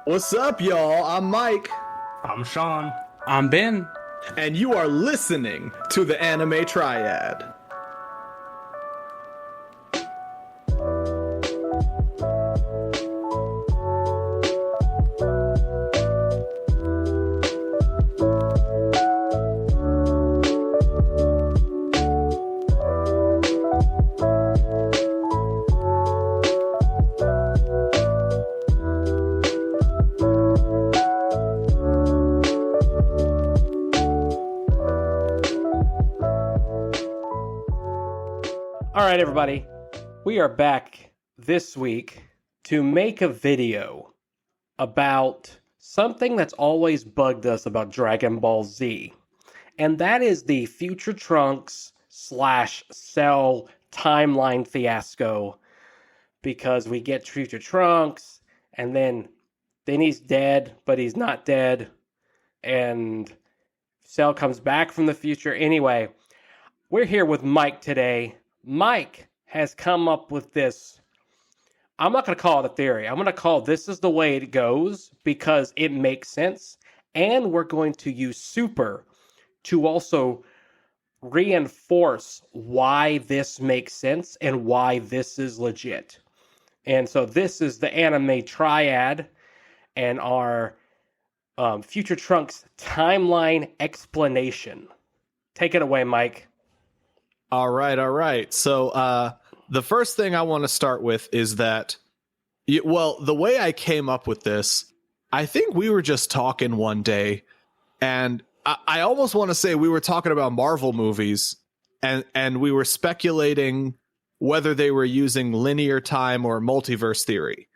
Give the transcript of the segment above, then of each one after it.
What's up, y'all? I'm Mike, I'm Sean. I'm Ben. and you are listening to the Anime Triad. All right, everybody. We are back this week to make a video about something that's always bugged us about Dragon Ball Z. And that is the Future Trunks slash Cell timeline fiasco. Because we get Future Trunks, and then he's dead, but he's not dead. And Cell comes back from the future. Anyway, we're here with Mike today. Mike has come up with this. I'm not going to call it a theory. I'm going to call this is the way it goes because it makes sense. And we're going to use Super to also reinforce why this makes sense and why this is legit. And so this is the Anime Triad and our Future Trunks timeline explanation. Take it away, Mike. All right. So, the first thing I want to start with is that, the way I came up with this, I think we were just talking one day, and I almost want to say we were talking about Marvel movies, and we were speculating whether they were using linear time or multiverse theory.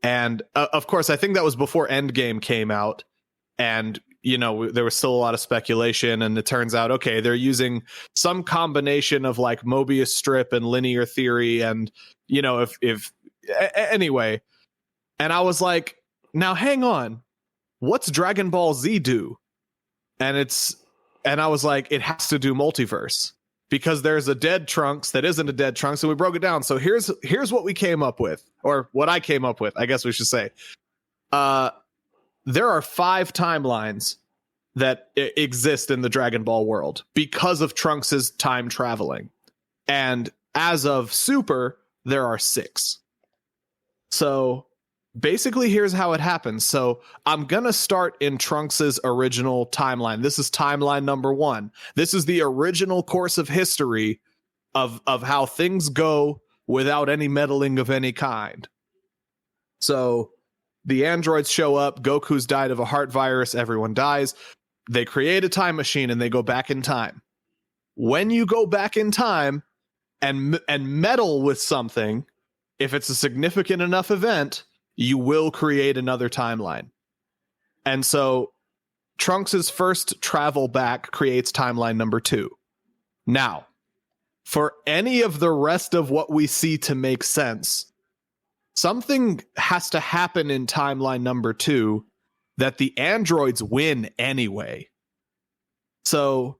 And, of course, I think that was before Endgame came out, and there was still a lot of speculation, and it turns out, okay, they're using some combination of like Mobius strip and linear theory. And, anyway, and I was like, now hang on, what's Dragon Ball Z do? And I was like, it has to do multiverse because there's a dead Trunks that isn't a dead Trunks. And we broke it down. So here's what we came up with, or what I came up with, I guess we should say. There are 5 timelines that exist in the Dragon Ball world because of Trunks' time traveling. And as of Super, there are 6. So basically, here's how it happens. So I'm going to start in Trunks' original timeline. This is timeline number 1. This is the original course of history of how things go without any meddling of any kind. So the androids show up, Goku's died of a heart virus, everyone dies. They create a time machine and they go back in time. When you go back in time and meddle with something, if it's a significant enough event, you will create another timeline. And so Trunks' first travel back creates timeline number 2. Now, for any of the rest of what we see to make sense, something has to happen in timeline number 2 that the androids win anyway. So,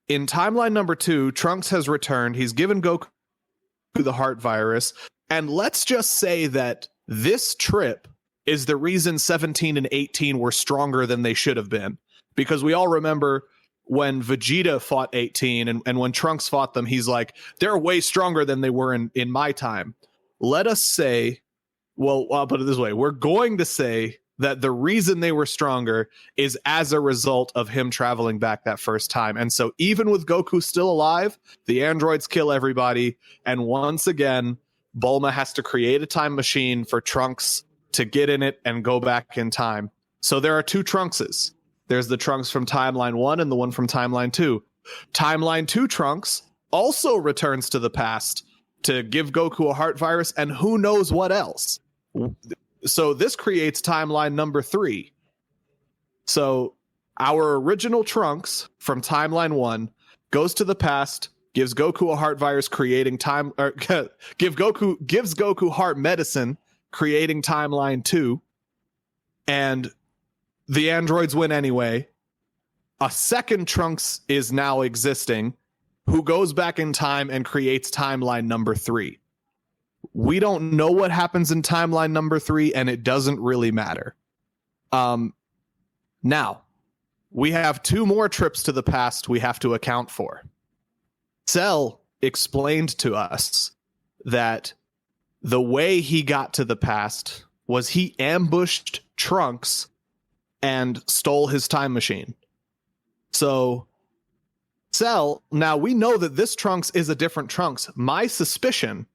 in timeline number 2, Trunks has returned. He's given Goku the heart virus. And let's just say that this trip is the reason 17 and 18 were stronger than they should have been. Because we all remember when Vegeta fought 18 and when Trunks fought them, he's like, they're way stronger than they were in my time. Let us say, well, I'll put it this way. We're going to say that the reason they were stronger is as a result of him traveling back that first time. And so even with Goku still alive, the androids kill everybody. And once again, Bulma has to create a time machine for Trunks to get in it and go back in time. So there are 2 Trunkses. There's the Trunks from timeline 1 and the one from timeline 2. Timeline 2 Trunks also returns to the past to give Goku a heart virus and who knows what else. So this creates timeline number 3. So our original Trunks from timeline 1 goes to the past, gives Goku a heart virus, creating time, or gives Goku heart medicine, creating timeline 2, and the androids win anyway. A second Trunks is now existing, who goes back in time and creates timeline number 3. We don't know what happens in timeline number 3, and it doesn't really matter. Now, we have 2 more trips to the past we have to account for. Cell explained to us that the way he got to the past was he ambushed Trunks and stole his time machine. So, Cell, now we know that this Trunks is a different Trunks. My suspicion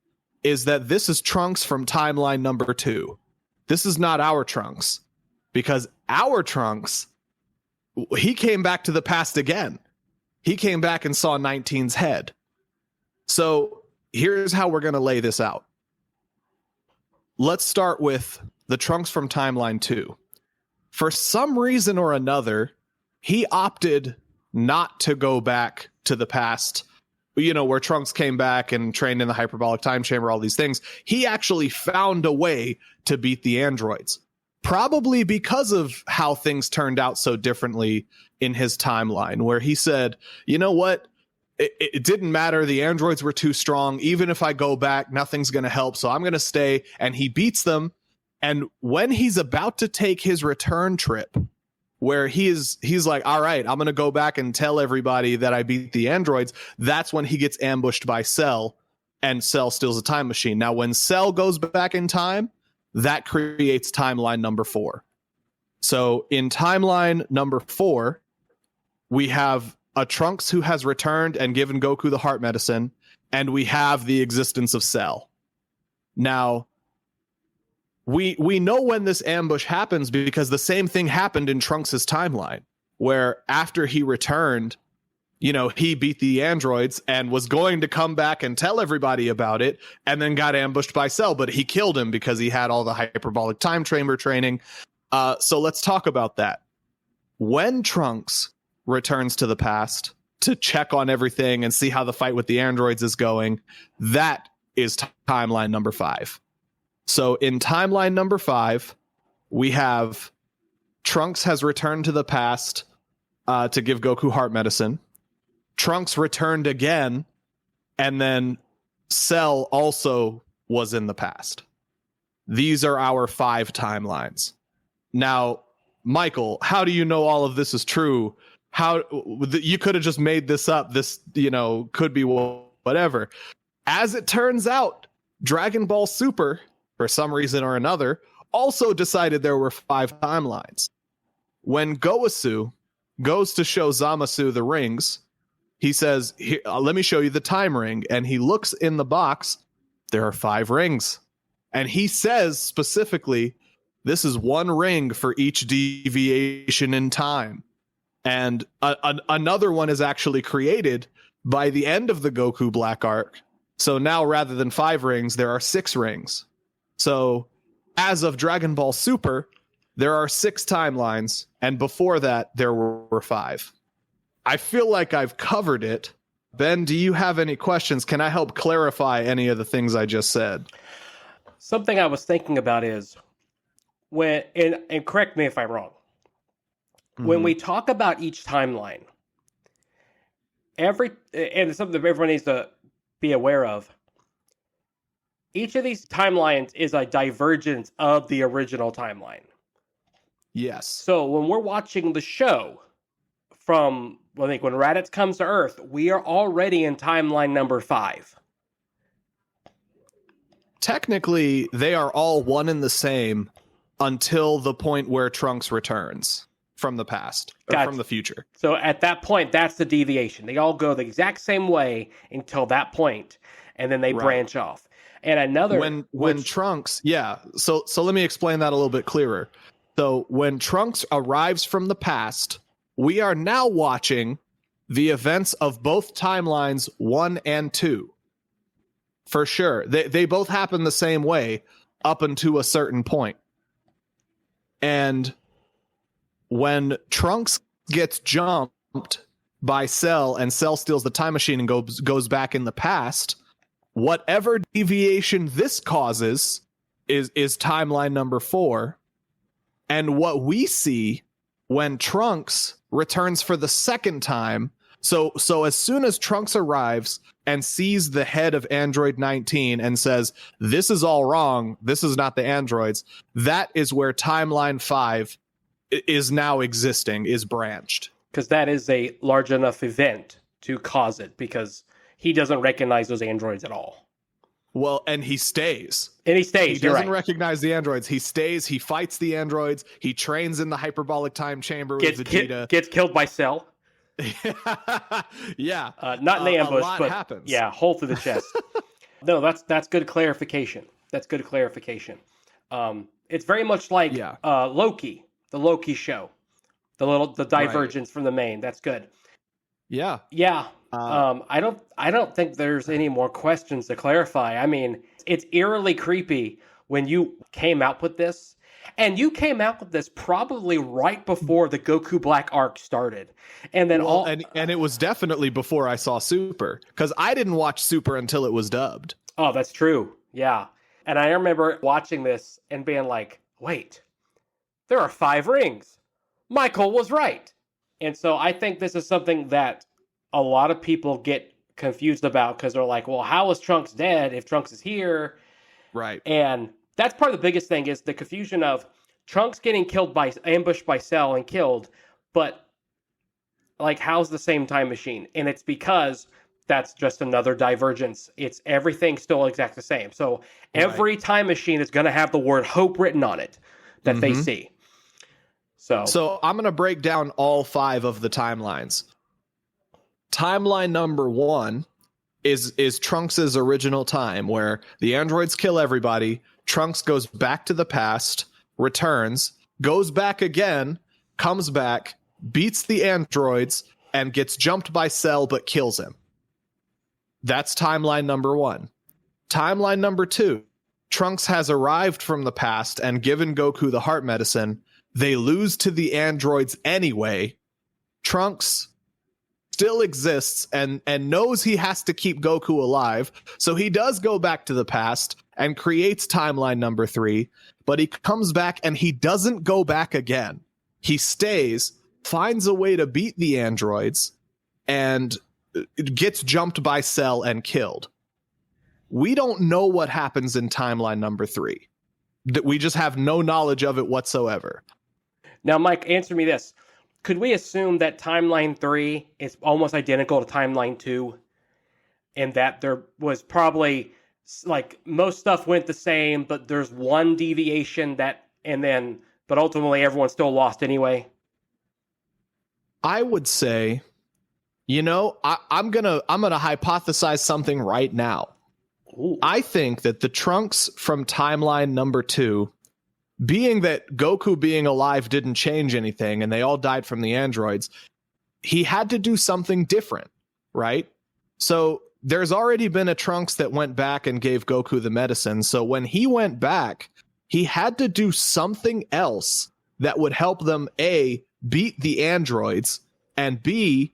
is that this is Trunks from timeline number 2. This is not our Trunks, because our Trunks, he came back to the past again. He came back and saw 19's head. So here's how we're going to lay this out. Let's start with the Trunks from timeline 2. For some reason or another, he opted not to go back to the past, you know, where Trunks came back and trained in the hyperbolic time chamber, all these things. He actually found a way to beat the androids, probably because of how things turned out so differently in his timeline, where he said, you know what? It didn't matter. The androids were too strong. Even if I go back, nothing's going to help. So I'm going to stay. And he beats them. And when he's about to take his return trip, where he's like, all right, I'm going to go back and tell everybody that I beat the androids. That's when he gets ambushed by Cell, and Cell steals a time machine. Now, when Cell goes back in time, that creates timeline number 4. So in timeline number 4, we have a Trunks who has returned and given Goku the heart medicine, and we have the existence of Cell. Now, we know when this ambush happens because the same thing happened in Trunks' timeline, where after he returned, you know, he beat the androids and was going to come back and tell everybody about it, and then got ambushed by Cell, but he killed him because he had all the hyperbolic time chamber training. So let's talk about that. When Trunks returns to the past to check on everything and see how the fight with the androids is going, that is timeline number 5. So in timeline number 5, we have Trunks has returned to the past to give Goku heart medicine. Trunks returned again, and then Cell also was in the past. These are our 5 timelines. Now, Michael, how do you know all of this is true? How you could have just made this up. This, you know, could be whatever. As it turns out, Dragon Ball Super, for some reason or another, also decided there were 5 timelines. When Gowasu goes to show Zamasu the rings, he says, here, let me show you the time ring. And he looks in the box. There are 5 rings. And he says specifically, this is 1 ring for each deviation in time. And another one is actually created by the end of the Goku Black Arc. So now rather than 5 rings, there are 6 rings. So as of Dragon Ball Super, there are 6 timelines. And before that, there were 5. I feel like I've covered it. Ben, do you have any questions? Can I help clarify any of the things I just said? Something I was thinking about is when, and correct me if I'm wrong, when we talk about each timeline, and something that everyone needs to be aware of, each of these timelines is a divergence of the original timeline. Yes. So when we're watching the show from, I think, when Raditz comes to Earth, we are already in timeline number 5. Technically, they are all one and the same until the point where Trunks returns from the past, or from the future. So at that point, that's the deviation. They all go the exact same way until that point, and then they branch off. And another... When Trunks... Yeah, so let me explain that a little bit clearer. So when Trunks arrives from the past, we are now watching the events of both timelines 1 and 2. For sure. They both happen the same way up until a certain point. And when Trunks gets jumped by Cell and Cell steals the time machine and goes back in the past, whatever deviation this causes is timeline number 4. And what we see when Trunks returns for the second time, so as soon as Trunks arrives and sees the head of Android 19 and says, this is all wrong, this is not the androids, that is where timeline 5 is now existing, is branched. Because that is a large enough event to cause it, because he doesn't recognize those androids at all. Well, and he stays. And he stays. He doesn't recognize the androids. He stays. He fights the androids. He trains in the hyperbolic time chamber with Vegeta. Gets killed by Cell. Yeah. Not in the ambush, but happens. Yeah, hole through the chest. No, that's good clarification. That's good clarification. It's very much like Loki, the Loki show, the divergence from the main. That's good. Yeah. Yeah. I don't think there's any more questions to clarify. I mean, it's eerily creepy when you came out with this. And you came out with this probably right before the Goku Black arc started. And then and it was definitely before I saw Super, because I didn't watch Super until it was dubbed. Oh, that's true. Yeah. And I remember watching this and being like, wait, there are 5 rings. Michael was right. And so I think this is something that a lot of people get confused about, because they're like, well, how is Trunks dead if Trunks is here? Right. And that's part of the biggest thing, is the confusion of Trunks getting ambushed by Cell and killed, but like, how's the same time machine? And it's because that's just another divergence. It's everything still exact the same. So every time machine is going to have the word hope written on it that they see. So I'm going to break down all 5 of the timelines. Timeline number 1 is Trunks' original time, where the androids kill everybody. Trunks goes back to the past, returns, goes back again, comes back, beats the androids, and gets jumped by Cell but kills him. That's timeline number 1. Timeline number 2, Trunks has arrived from the past and given Goku the heart medicine. They lose to the androids anyway. Trunks still exists and knows he has to keep Goku alive, so he does go back to the past and creates timeline number 3, but he comes back and he doesn't go back again. He stays, finds a way to beat the androids, and gets jumped by Cell and killed. We don't know what happens in timeline number 3. That we just have no knowledge of it whatsoever. Now, Mike, answer me this. Could we assume that timeline 3 is almost identical to timeline 2, and that there was probably, like, most stuff went the same, but there's one deviation but ultimately everyone still lost anyway? I would say, I'm gonna hypothesize something right now. Ooh. I think that the Trunks from timeline number 2, being that Goku being alive didn't change anything and they all died from the androids, he had to do something different, right? So there's already been a Trunks that went back and gave Goku the medicine. So when he went back, he had to do something else that would help them, A, beat the androids, and B,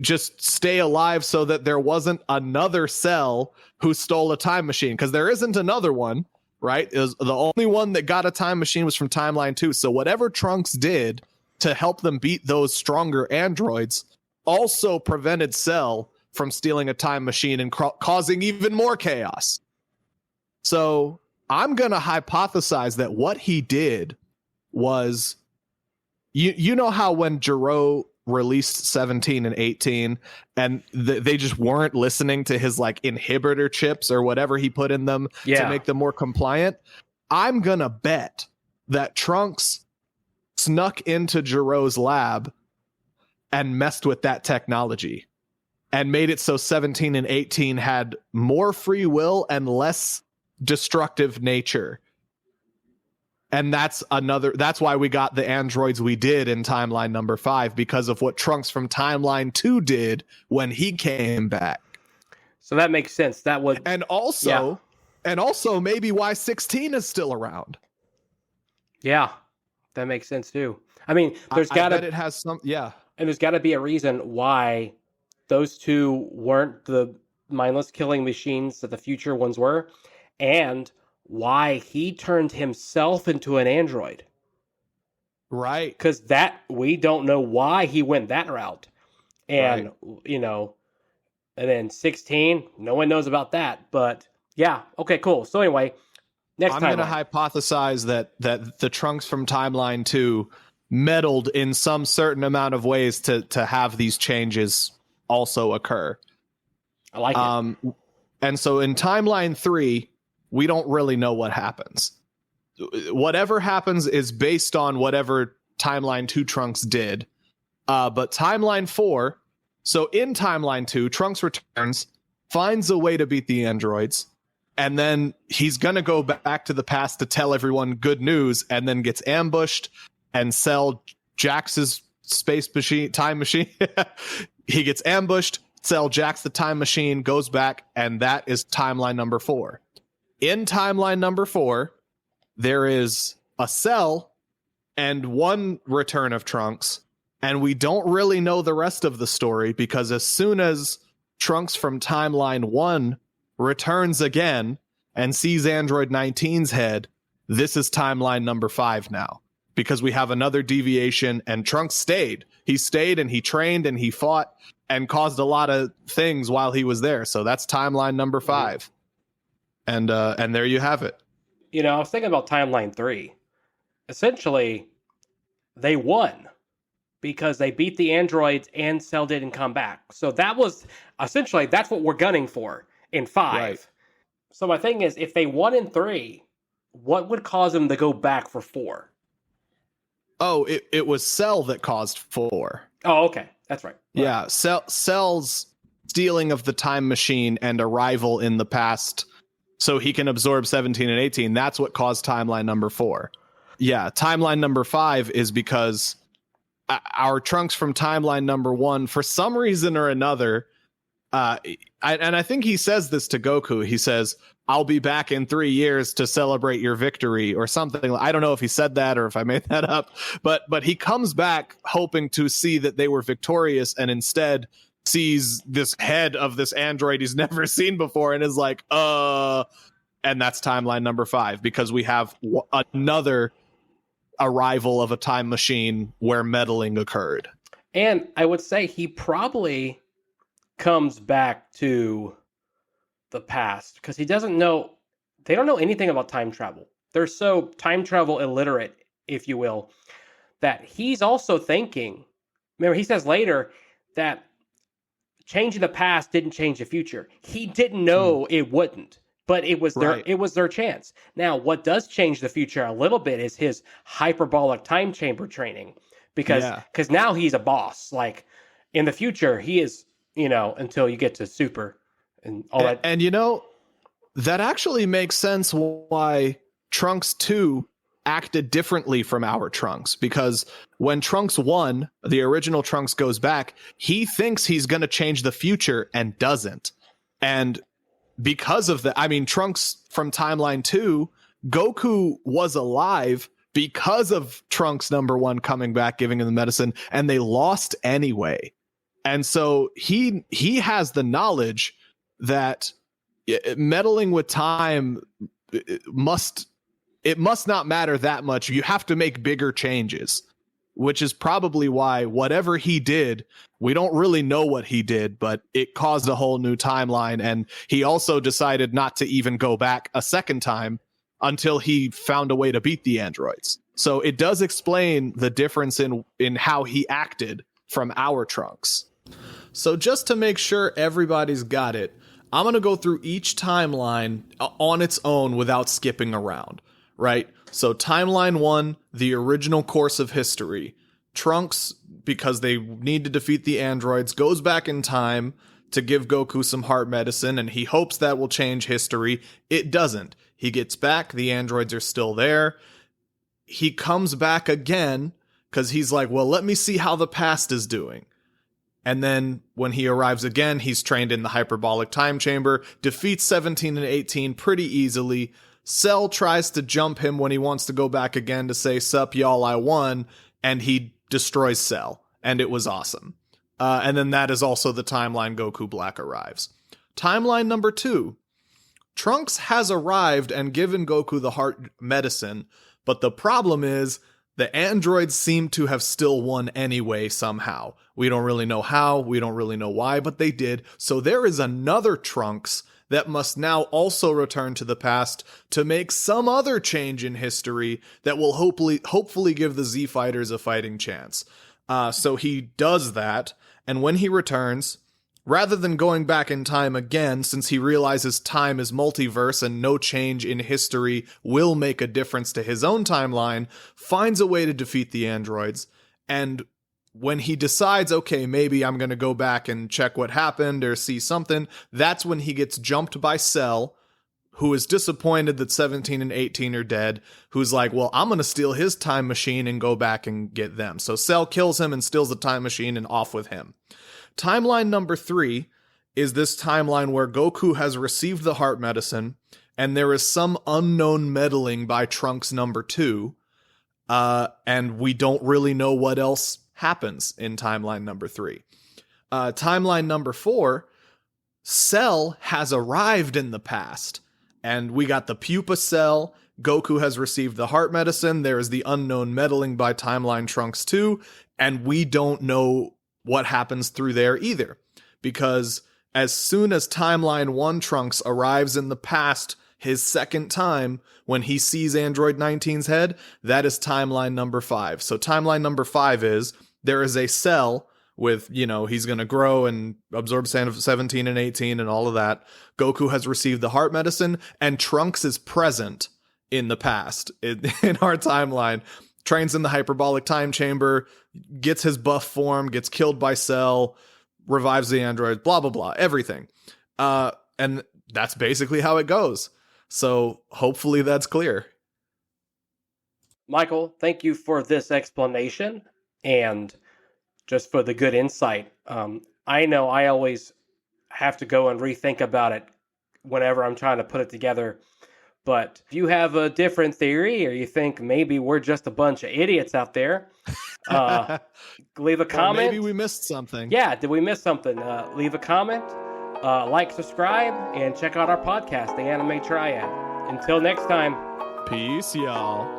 just stay alive so that there wasn't another Cell who stole a time machine. Because there isn't another one. Right? It was the only one that got a time machine was from timeline 2. So whatever Trunks did to help them beat those stronger androids also prevented Cell from stealing a time machine and causing even more chaos. So I'm going to hypothesize that what he did was, you know how when Jiro released 17 and 18 and they just weren't listening to his like inhibitor chips or whatever he put in them to make them more compliant, I'm gonna bet that Trunks snuck into Jiro's lab and messed with that technology and made it so 17 and 18 had more free will and less destructive nature. And that's why we got the androids we did in timeline number 5, because of what Trunks from timeline 2 did when he came back. So that makes sense. That would, and also maybe why 16 is still around. Yeah, that makes sense too. I mean, there's got to, it has some, yeah. And there's got to be a reason why those two weren't the mindless killing machines that the future ones were, and why he turned himself into an android. Right. Because we don't know why he went that route. And, and then 16, no one knows about that. But yeah, okay, cool. So anyway, Next I'm going to timeline. hypothesize that the Trunks from Timeline 2 meddled in some certain amount of ways to have these changes also occur. I like it. And so in Timeline 3, we don't really know what happens. Whatever happens is based on whatever Timeline 2 Trunks did. But Timeline 4, so in Timeline 2, Trunks returns, finds a way to beat the androids, and then he's going to go back to the past to tell everyone good news, and then gets ambushed and Cell Jax's space machine, time machine. He gets ambushed, Cell jacks the time machine, goes back, and that is Timeline number 4. In Timeline number 4, there is a Cell and one return of Trunks, and we don't really know the rest of the story because as soon as Trunks from Timeline 1 returns again and sees Android 19's head, this is Timeline number 5 now because we have another deviation and Trunks stayed. He stayed and he trained and he fought and caused a lot of things while he was there. So that's Timeline number 5. And there you have it. You know, I was thinking about Timeline 3. Essentially, they won because they beat the androids and Cell didn't come back. So that was, essentially, that's what we're gunning for in 5. Right. So my thing is, if they won in 3, what would cause them to go back for 4? Oh, it was Cell that caused 4. Oh, okay. That's right. Yeah, Cell's stealing of the time machine and arrival in the past so he can absorb 17 and 18. That's what caused Timeline number 4. Yeah, Timeline number 5 is because our Trunks from Timeline number 1, for some reason or another, and I think he says this to Goku. He says, "I'll be back in 3 years to celebrate your victory," or something. I don't know if he said that or if I made that up, but he comes back hoping to see that they were victorious, and instead sees this head of this android he's never seen before, and is like, and that's Timeline number 5 because we have another arrival of a time machine where meddling occurred. And I would say he probably comes back to the past because he doesn't know, they don't know anything about time travel. They're so time travel illiterate, if you will, that he's also thinking, remember he says later that changing the past didn't change the future. He didn't know it wouldn't, but it was their chance. Now, what does change the future a little bit is his hyperbolic time chamber training, because now he's a boss. Like in the future, he is, until you get to Super and all that. And that actually makes sense why Trunks 2 acted differently from our Trunks, because when Trunks 1, the original Trunks, goes back, he thinks he's going to change the future and doesn't. And because of that, I mean, Trunks from Timeline 2, Goku was alive because of Trunks number 1 coming back, giving him the medicine, and they lost anyway. And so he has the knowledge that meddling with time must not matter that much. You have to make bigger changes, which is probably why whatever he did, we don't really know what he did, but it caused a whole new timeline. And he also decided not to even go back a second time until he found a way to beat the androids. So it does explain the difference in how he acted from our Trunks. So just to make sure everybody's got it, I'm going to go through each timeline on its own without skipping around, right? So Timeline 1, the original course of history. Trunks, because they need to defeat the androids, goes back in time to give Goku some heart medicine, and he hopes that will change history. It doesn't. He gets back, the androids are still there. He comes back again, because he's like, well, let me see how the past is doing. And then when he arrives again, he's trained in the hyperbolic time chamber, defeats 17 and 18 pretty easily. Cell tries to jump him when he wants to go back again to say, sup, y'all, I won, and he destroys Cell, and it was awesome. And then that is also the timeline Goku Black arrives. Timeline number 2. Trunks has arrived and given Goku the heart medicine, but the problem is the androids seem to have still won anyway somehow. We don't really know how, we don't really know why, but they did. So there is another Trunks that must now also return to the past to make some other change in history that will hopefully give the Z Fighters a fighting chance. So he does that, and when he returns, rather than going back in time again, since he realizes time is multiverse and no change in history will make a difference to his own timeline, finds a way to defeat the androids. And when he decides, okay, maybe I'm going to go back and check what happened or see something, that's when he gets jumped by Cell, who is disappointed that 17 and 18 are dead, who's like, well, I'm going to steal his time machine and go back and get them. So Cell kills him and steals the time machine and off with him. Timeline number 3 is this timeline where Goku has received the heart medicine, and there is some unknown meddling by Trunks number 2, and we don't really know what else happens in timeline number 3. Timeline number 4, Cell has arrived in the past, and we got the pupa Cell. Goku has received the heart medicine. There is the unknown meddling by timeline Trunks 2, and we don't know what happens through there either, because as soon as timeline 1 Trunks arrives in the past his second time, when he sees Android 19's head, that is timeline number 5. So timeline number 5 is, there is a Cell with, he's going to grow and absorb 17 and 18 and all of that. Goku has received the heart medicine, and Trunks is present in the past in our timeline, trains in the hyperbolic time chamber, gets his buff form, gets killed by Cell, revives the android, blah, blah, blah, everything. And that's basically how it goes. So hopefully that's clear. Michael, thank you for this explanation and just for the good insight. I know I always have to go and rethink about it whenever I'm trying to put it together. But if you have a different theory, or you think maybe we're just a bunch of idiots out there, leave a comment. Or maybe we missed something. Yeah, did we miss something? Leave a comment, like, subscribe, and check out our podcast, The Anime Triad. Until next time. Peace, y'all.